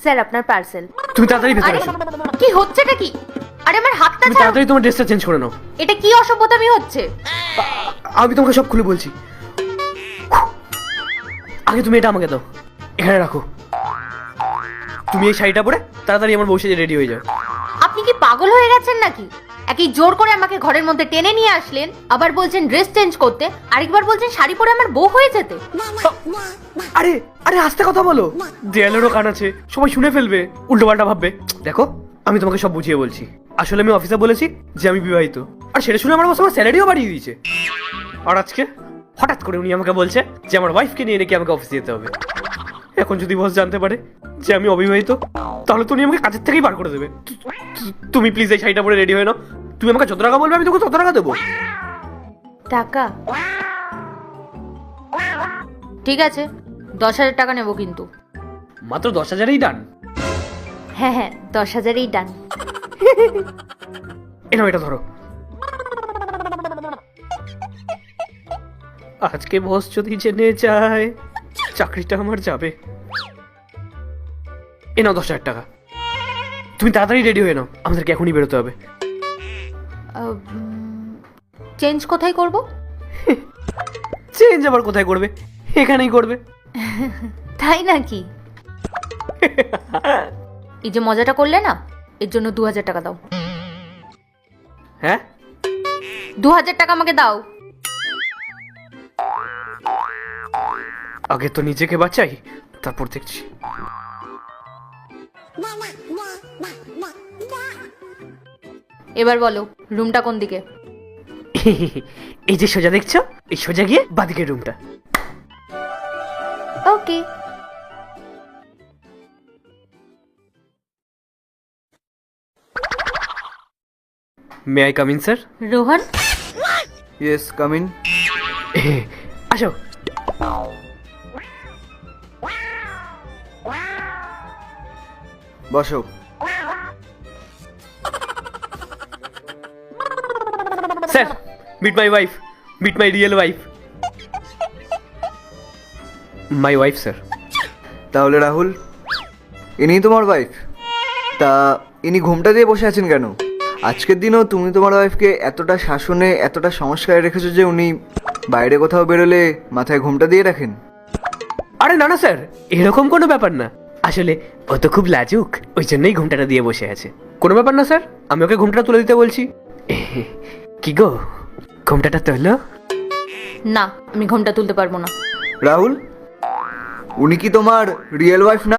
Sir আপনার parcel. তুমি তাড়াতাড়ি ভেতরে এসো। কি হচ্ছেটা কি? আরে আমার হাতটা তুমি ছাড়ো। তাড়াতাড়ি তোমার ড্রেসটা চেঞ্জ করে নাও। এটা কি অসভ্যতামি হচ্ছে? আমি তোমাকে সব খুলে বলছি। আগে তুমি এটা আমাকে দাও, এখানে রাখো। তুমি এই শাড়িটা পরে তাড়াতাড়ি আমার বউ সেজে রেডি হয়ে যাও। আপনি কি পাগল হয়ে গেছেন নাকি? একই জোর করে আমাকে ঘরের মধ্যে টেনে নিয়ে আসলেন, আবার বলছেন ড্রেস চেঞ্জ করতে, আরেকবার বলছেন শাড়ি পরে আমার বউ হয়ে যেতে। আরে আরে আস্তে কথা বলো, দেয়ালেরও কান আছে, সবাই শুনে ফেলবে, উল্টো পাল্টা ভাববে। দেখো আমি তোমাকে সব বুঝিয়ে বলছি। আসলে আমি অফিসে বলেছি যে আমি বিবাহিত, আর সেটা শুনে আমার বস আমার স্যালারিও বাড়িয়ে দিয়েছে। আর আজকে হঠাৎ করে উনি আমাকে বলছে যে আমার ওয়াইফকে নিয়ে নাকি আমাকে অফিসে যেতে হবে। এখন যদি বস জানতে পারে যে আমি অবিবাহিত, তাহলে তো উনি আমাকে কাজের থেকেই বার করে দেবে। তুমি প্লিজ এই শাড়িটা পরে রেডি হয়ে নাও। তুমি আমাকে যত টাকা বলবে আমি তোকে তত টাকা দেবো। টাকা? ঠিক আছে, 10,000 টাকা নেবো কিন্তু। মাত্র 10,000-এই ডান? হ্যাঁ হ্যাঁ, 10,000-এই ডান। এনাও এটা ধরো। আজকে বস যদি জেনে যায় চাকরিটা আমার যাবে। এনাও 10,000 টাকা। তুমি তাড়াতাড়ি রেডি হয়ে নাও, আমাদেরকে এখনই বেরোতে হবে। চেঞ্জ কোথায় করব? চেঞ্জ আবার কোথায় করবে? এখানেই করবে। তাই নাকি? এই যে মজাটা করলে না, এর জন্য 2,000 টাকা দাও। হ্যাঁ, 2,000 টাকা আমাকে দাও। আগে তো নিজেকে বাঁচাই, তারপর দেখছি। এবার বলো, রুমটা কোন দিকে? এই যে সোজা দেখছো, এই সোজা গিয়ে বাদিকের রুমটা। Okay. May I come in sir? Rohan? Yes, come in. আসো। বসো। Sir, meet my wife, meet my real wife. My wife sir. তাহলে রাহুল, ইনি তোমার ওয়াইফ? তা ইনি ঘুমটা দিয়ে বসে আছেন কেন? আজকের দিনও তুমি তোমার ওয়াইফকে এতটা শাসনে, এতটা সংস্কারে রেখেছো যে উনি বাইরে কোথাও বেরোলে মাথায় ঘুমটা দিয়ে রাখেন? আরে না না স্যার, এরকম কোনো ব্যাপার না। আসলে ও তো খুব লাজুক, ওই জন্যই ঘুমটাটা দিয়ে বসে আছে। কোনো ব্যাপার না স্যার, আমি ওকে ঘুমটা তুলে দিতে বলছি। কি গো, ঘুমটাটা তোলো। না, আমি ঘুমটা তুলতে পারবো না। রাহুল, উনি কি তোমার রিয়েল ওয়াইফ না?